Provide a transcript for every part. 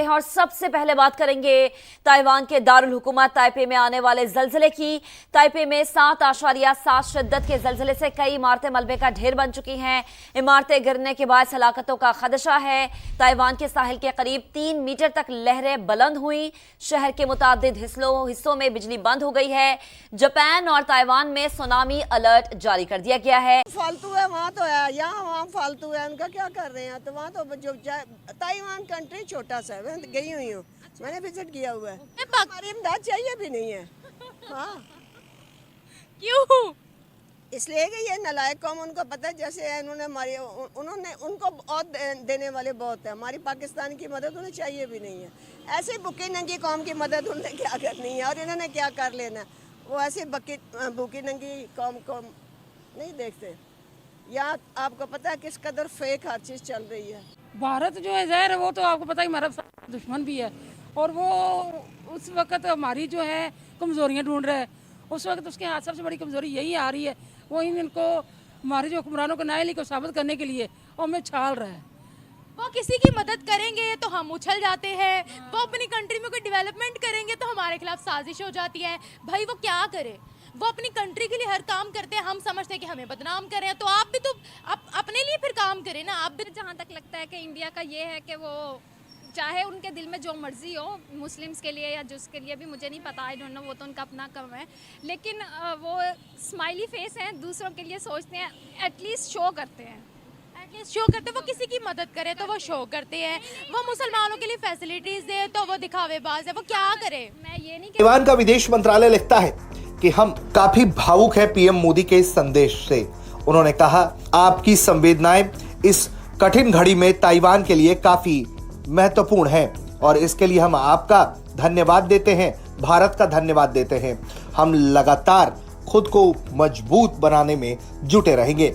और सबसे पहले बात करेंगे ताइवान के दारुल हुकूमत ताइपे में आने वाले जलजले की। ताइपे में 7.7 शिद्दत के जलजले से कई इमारतें मलबे का ढेर बन चुकी हैं। इमारतें गिरने के बाद हलाकतों का खदशा है। ताइवान के साहिल के करीब 3 मीटर तक लहरें बुलंद हुई। शहर के मुतादिद हिस्सों में बिजली बंद हो गई है। जापान और ताइवान में सुनामी अलर्ट जारी कर दिया गया है। फालतू है वहाँ तो है, यहाँ वहाँ फालतू है, उनका क्या कर रहे हैं। तो वहाँ तो जो ताइवान कंट्री छोटा सा है, मैं गई हुई हूँ, मैंने विजिट किया हुआ है। हमारी इमदाद चाहिए भी नहीं है। हाँ क्यों? इसलिए कि ये नालायक कौम, उनको पता है जैसे है उन्होंने उनको बहुत देने वाले बहुत है। हमारी पाकिस्तान की मदद उन्हें चाहिए भी नहीं है। ऐसे बुकी नंगी कौम की मदद उन्हें क्या करनी है और इन्होंने क्या कर लेना है। वो ऐसे बुकी नंगी कौम को नहीं देखते। यहाँ आपको पता है किस कदर फेक हर चीज़ चल रही है। भारत जो है ज़ाहिर है, वो तो आपको पता है हमारा दुश्मन भी है और वो उस वक्त हमारी जो है कमज़ोरियाँ ढूंढ रहा है। उस वक्त उसके हाथ सबसे बड़ी कमज़ोरी यही आ रही है, वो इनको हमारे जो हुक्मरानों को नाअहली को साबित करने के लिए वो हमें छाल रहा है। वो किसी की मदद करेंगे तो हम उछल जाते हैं, वो अपनी कंट्री में कोई डेवलपमेंट करेंगे तो हमारे खिलाफ साजिश हो जाती है। भाई वो क्या करे, वो अपनी कंट्री के लिए हर काम करते हैं, हम समझते हैं कि हमें बदनाम करें। तो आप भी तो अपने लिए फिर काम करें ना। आप भी जहाँ तक लगता है कि इंडिया का ये है कि वो चाहे उनके दिल में जो मर्जी हो, मुस्लिम्स के लिए या जिसके लिए भी मुझे नहीं पता, आई डोंट नो, वो तो उनका अपना कम है, लेकिन वो स्माइली फेस हैं, दूसरों के लिए सोचते हैं, एटलीस्ट शो करते हैं। शो करते हैं, वो किसी की मदद करे तो वो शो करते हैं, वो मुसलमानों के लिए फैसिलिटीज दे तो वो दिखावेबाज है। वो क्या करे? मैं ये नहीं ताइवान का विदेश मंत्रालय लिखता है कि हम काफी भावुक हैं पीएम मोदी के इस संदेश से। उन्होंने कहा, आपकी संवेदनाएं इस कठिन घड़ी में ताइवान के लिए काफी महत्वपूर्ण है और इसके लिए हम आपका धन्यवाद देते हैं, भारत का धन्यवाद देते हैं। हम लगातार खुद को मजबूत बनाने में जुटे रहेंगे।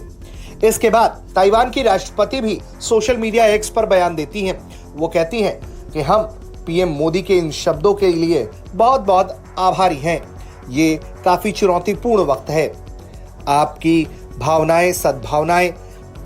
इसके बाद ताइवान की राष्ट्रपति भी सोशल मीडिया एक्स पर बयान देती हैं। वो कहती हैं कि हम पीएम मोदी के इन शब्दों के लिए बहुत बहुत आभारी हैं। ये काफी चुनौतीपूर्ण वक्त है। आपकी भावनाएं, सद्भावनाएं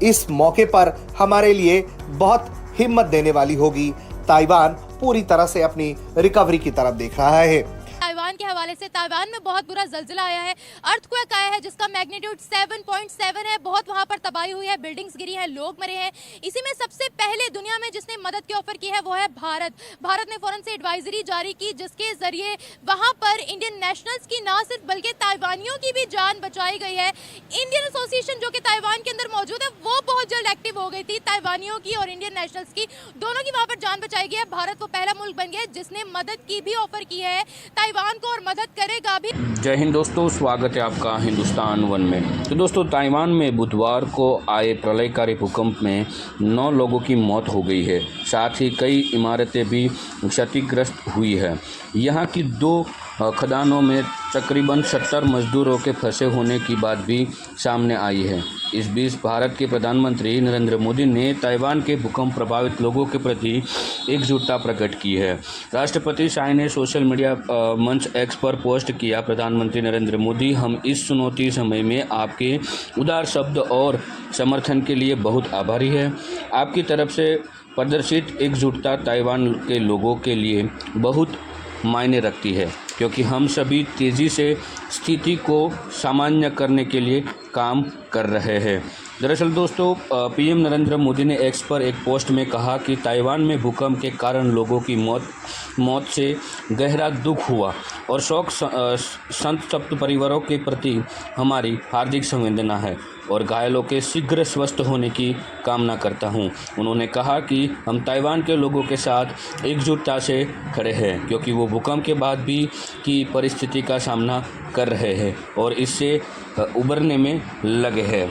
इस मौके पर हमारे लिए बहुत हिम्मत देने वाली होगी। ताइवान पूरी तरह से अपनी रिकवरी की तरफ देख रहा है। ताइवान के हवाले से ताइवान में बहुत बुरा जलजिला आया है, अर्थक्वेक आया है जिसका मैग्नीट्यूड 7.7 है। बहुत वहां पर तबाही हुई है, बिल्डिंग्स गिरी हैं, लोग मरे हैं। इसी में सबसे पहले दुनिया में जिसने मदद की ऑफर की है वो है भारत। भारत ने फौरन से एडवाइजरी जारी की जिसके जरिए वहां पर इंडियन नेशनल्स की ना सिर्फ बल्कि ताइवानियों की भी जान बचाई गई है। इंडियन एसोसिएशन जो कि ताइवान के अंदर मौजूद है वो बहुत जल्द एक्टिव हो गई थी। ताइवानियों की और इंडियन नेशनल्स की दोनों की वहां पर जान बचाई गई है। भारत वो पहला मुल्क बन गया जिसने मदद की भी ऑफर की है ताइवान को और मदद करेगा भी। जय हिंद दोस्तों, स्वागत है आपका हिंदुस्तान वन में। तो दोस्तों, ताइवान में बुधवार को आए प्रलयकारी भूकंप में 9 लोगों की मौत हो गई है। साथ ही कई इमारतें भी क्षतिग्रस्त हुई है। यहाँ की 2 खदानों में तकरीबन 70 मजदूरों के फंसे होने की बात भी सामने आई है। इस बीच भारत के प्रधानमंत्री नरेंद्र मोदी ने ताइवान के भूकंप प्रभावित लोगों के प्रति एकजुटता प्रकट की है। राष्ट्रपति शाह ने सोशल मीडिया मंच एक्स पर पोस्ट किया, प्रधानमंत्री नरेंद्र मोदी, हम इस चुनौती समय में आपके उदार शब्द और समर्थन के लिए बहुत आभारी हैं। आपकी तरफ से प्रदर्शित एकजुटता ताइवान के लोगों के लिए बहुत मायने रखती है, क्योंकि हम सभी तेज़ी से स्थिति को सामान्य करने के लिए काम कर रहे हैं। दरअसल दोस्तों, पीएम नरेंद्र मोदी ने एक्स पर एक पोस्ट में कहा कि ताइवान में भूकंप के कारण लोगों की मौत से गहरा दुख हुआ और शोक संतप्त परिवारों के प्रति हमारी हार्दिक संवेदना है और घायलों के शीघ्र स्वस्थ होने की कामना करता हूं। उन्होंने कहा कि हम ताइवान के लोगों के साथ एकजुटता से खड़े हैं, क्योंकि वो भूकंप के बाद भी की परिस्थिति का सामना कर रहे हैं और इससे उबरने में लगे हैं।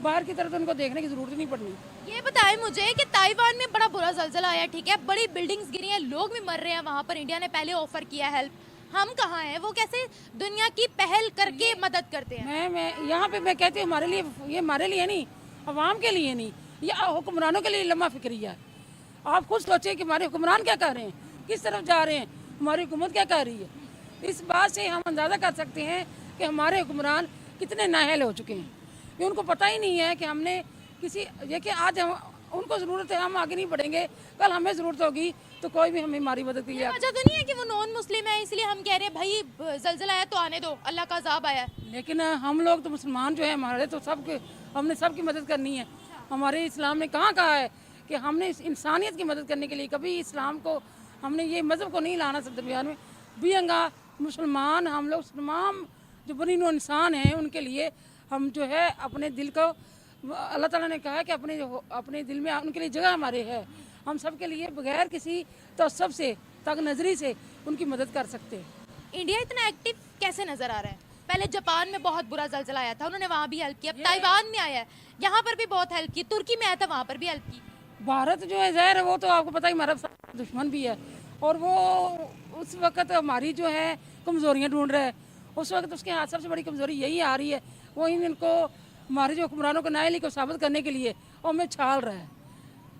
बाहर की तरफ उनको देखने की जरूरत नहीं पड़नी। ये बताएं मुझे कि ताइवान में बड़ा बुरा जलजिला आया, ठीक है, बड़ी बिल्डिंग्स गिरी हैं, लोग भी मर रहे हैं वहाँ पर। इंडिया ने पहले ऑफर किया हेल्प, हम कहाँ हैं? वो कैसे दुनिया की पहल करके मदद करते हैं? मैं यहाँ पे मैं कहती हूँ हमारे लिए, ये हमारे लिए नहीं, अवाम के लिए नहीं, ये हुक्मरानों के लिए लम्हा फिक्रिया है। आप खुद सोचिए कि हमारे हुक्मरान क्या कर रहे हैं, किस तरफ जा रहे हैं, हमारी हुकूमत क्या कर रही है। इस बात से हम अंदाज़ा कर सकते हैं कि हमारे हुक्मरान कितने नाअहल हो चुके हैं। कि उनको पता ही नहीं है कि हमने किसी, देखिए आज उनको ज़रूरत है, हम आगे नहीं बढ़ेंगे, कल हमें ज़रूरत होगी तो कोई भी हमें हमारी मदद के लिए वजह तो नहीं है कि वो नॉन मुस्लिम है इसलिए हम कह रहे हैं भाई जलजिला आया तो आने दो, अल्लाह का अजाब आया है। लेकिन हम लोग तो मुसलमान जो है हमारे तो हमने सबकी मदद करनी है। हमारे इस्लाम ने कहा है कि हमने इस इंसानियत की मदद करने के लिए, कभी इस्लाम को हमने ये मज़हब को नहीं लाना सब दरमियान में भी अंगा मुसलमान हम लोग तमाम जो बनी नो इंसान हैं उनके लिए हम जो है अपने दिल को, अल्लाह ताला ने कहा है कि अपने दिल में उनके लिए जगह हमारे है, हम सब के लिए बगैर किसी तअस्सुब से तक नजरी से उनकी मदद कर सकते हैं। इंडिया इतना एक्टिव कैसे नजर आ रहा है? पहले जापान में बहुत बुरा जलजिला आया था, उन्होंने वहाँ भी हेल्प की, अब ताइवान में आया है, यहाँ पर भी बहुत हेल्प की, तुर्की में आया था वहाँ पर भी हेल्प की। भारत जो है ज़ाहिर है वो तो आपको पता ही हमारा दुश्मन भी है, और वो उस वक्त हमारी जो है कमज़ोरियाँ ढूंढ रहा है। उस वक्त उसके हाथ सबसे बड़ी कमज़ोरी यही आ रही है, वो इनको हमारे जो हुक्मरानों को नाअहली को साबित करने के लिए वो हमें छाल रहा है।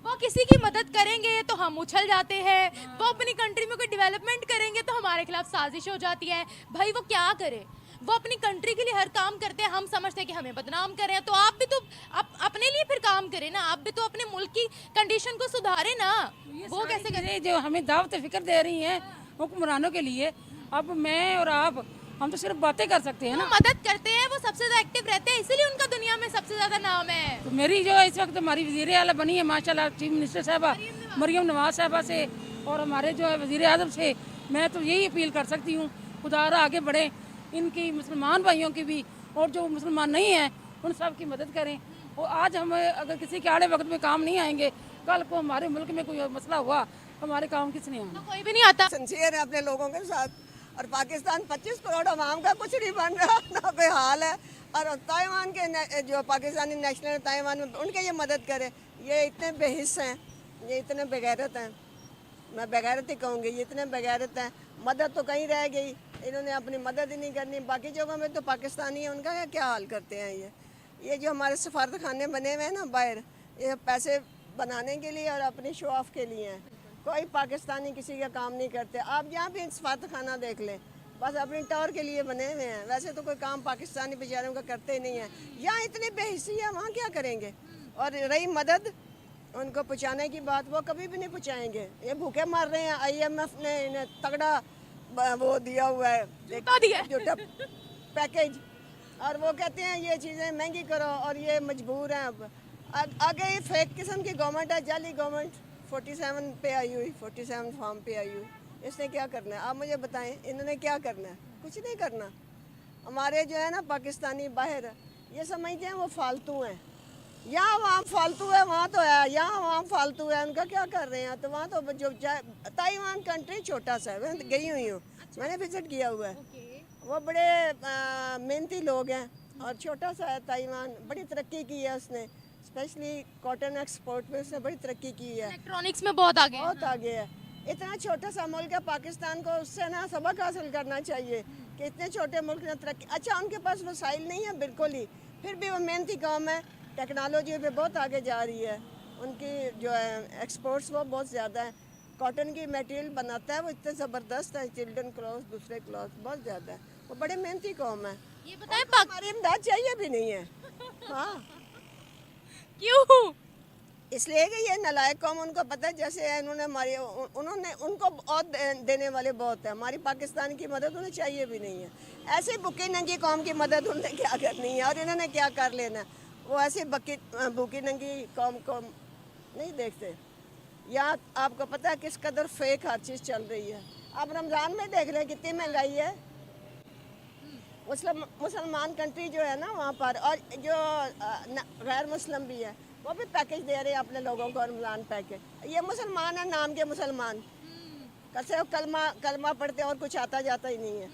वो किसी की मदद करेंगे तो हम उछल जाते हैं, वो अपनी कंट्री में कोई डेवलपमेंट करेंगे तो हमारे खिलाफ साजिश हो जाती है। भाई वो क्या करे, वो अपनी कंट्री के लिए हर काम करते हैं, हम समझते हैं कि हमें बदनाम करें, तो आप भी तो अपने लिए फिर काम करें ना, आप भी तो अपने मुल्क की कंडीशन को सुधारें ना। वो कैसे करें? जो हमें दावत फिक्र दे रही हैं हुक्मरानों के लिए, अब मैं और आप हम तो सिर्फ बातें कर सकते हैं ना। वो मदद करते हैं, वो सबसे ज्यादा एक्टिव रहते हैं, इसीलिए उनका दुनिया में सबसे ज्यादा नाम है। तो मेरी जो इस वक्त हमारी वज़ीर आला बनी है माशाल्लाह चीफ मिनिस्टर साहबा मरियम नवाज साहबा से, और हमारे जो है वज़ीर आज़म से मैं तो यही अपील कर सकती हूँ, खुदारा आगे बढ़ें, इनकी मुसलमान भाइयों की भी और जो मुसलमान नहीं हैं उन सब की मदद करें। और आज हम अगर किसी के आड़े वक्त में काम नहीं आएंगे, कल को हमारे मुल्क में कोई मसला हुआ हमारे काम किसने आना? कोई भी नहीं आता। सिंसियर है अपने लोगों के साथ, और पाकिस्तान 25 करोड़ अवाम का कुछ नहीं बन रहा, ना कोई हाल है। और ताइवान के जो पाकिस्तानी नेशनल ताइवान में उनके ये मदद करे, ये इतने बेहिस हैं, ये इतने बेगैरत हैं, मैं बेगैरत ही कहूँगी, ये इतने बेगैरत हैं। मदद तो कहीं रह गई, इन्होंने अपनी मदद ही नहीं करनी। बाकी जगहों में तो पाकिस्तानी है, उनका क्या हाल करते हैं। ये जो हमारे सफारत खाने बने हुए हैं ना बाहर, ये पैसे बनाने के लिए और अपनी शो ऑफ के लिए हैं। कोई पाकिस्तानी किसी का काम नहीं करते। आप यहाँ भी सफारत खाना देख लें, बस अपनी टॉर के लिए बने हुए हैं, वैसे तो कोई काम पाकिस्तानी बेचारों का करते ही नहीं है। यहाँ इतनी बेहिसी है, वहाँ क्या करेंगे। और रही मदद उनको पहुँचाने की बात, वो कभी भी नहीं पहुँचाएंगे, ये भूखे मर रहे हैं। IMF ने इन्हें तगड़ा वो दिया हुआ है जो पैकेज, और वो कहते हैं ये चीज़ें महंगी करो, और ये मजबूर हैं। अब आगे ये फेक किस्म की गवर्नमेंट है, जाली गवर्नमेंट 47 पे आई हुई, 47 फॉर्म पे आई हुई। इसने क्या करना है आप मुझे बताएं, इन्होंने क्या करना है? कुछ नहीं करना। हमारे जो है ना पाकिस्तानी बाहर, ये समझते हैं वो फालतू हैं। यहाँ वहाँ फालतू है, वहाँ तो है, यहाँ वहाँ फालतू है, उनका क्या कर रहे हैं? तो वहाँ तो जो ताइवान कंट्री छोटा सा है, मैं गई हुई हूँ, मैंने विजिट किया हुआ है। वो बड़े मेहनती लोग हैं, और छोटा सा है ताइवान, बड़ी तरक्की की है उसने, स्पेशली कॉटन एक्सपोर्ट में उसने बड़ी तरक्की की है, इलेक्ट्रॉनिक्स में बहुत आगे है। इतना छोटा सा मुल्क है पाकिस्तान को, उससे ना सबक हासिल करना चाहिए कि इतने छोटे मुल्क ने तरक्की। अच्छा उनके पास वसाइल नहीं है बिल्कुल ही, फिर भी वो मेहनती कौम है, टेक्नोलॉजी पे बहुत आगे जा रही है। उनकी जो है एक्सपोर्ट्स वो बहुत ज़्यादा है, कॉटन की मटेरियल बनाता है वो इतने ज़बरदस्त है, चिल्ड्रन क्लॉथ, दूसरे क्लॉथ बहुत ज़्यादा है, वो बड़े मेहनती कौम है। ये बताएं हमारी इमदाद चाहिए भी नहीं है। हाँ क्यों? इसलिए कि ये नलायक कौम, उनको पता है जैसे इन्होंने हमारी उन्होंने उनको बहुत देने वाले बहुत है, हमारी पाकिस्तान की मदद उन्हें चाहिए भी नहीं है। ऐसे बुकी नंगी कौम की मदद उन्हें क्या करनी है, और इन्होंने क्या कर लेना। वो ऐसी भूखी नंगी कौम को नहीं देखते। यहाँ आपको पता है किस कदर फेक हर चीज़ चल रही है। आप रमज़ान में देख रहे हैं कितनी महंगाई है। मुसलमान कंट्री जो है ना वहाँ पर, और जो गैर मुस्लिम भी है, वो भी पैकेज दे रहे हैं अपने लोगों को, रमज़ान पैकेज। ये मुसलमान है नाम के मुसलमान, कैसे कलमा पढ़ते और कुछ आता जाता ही नहीं है।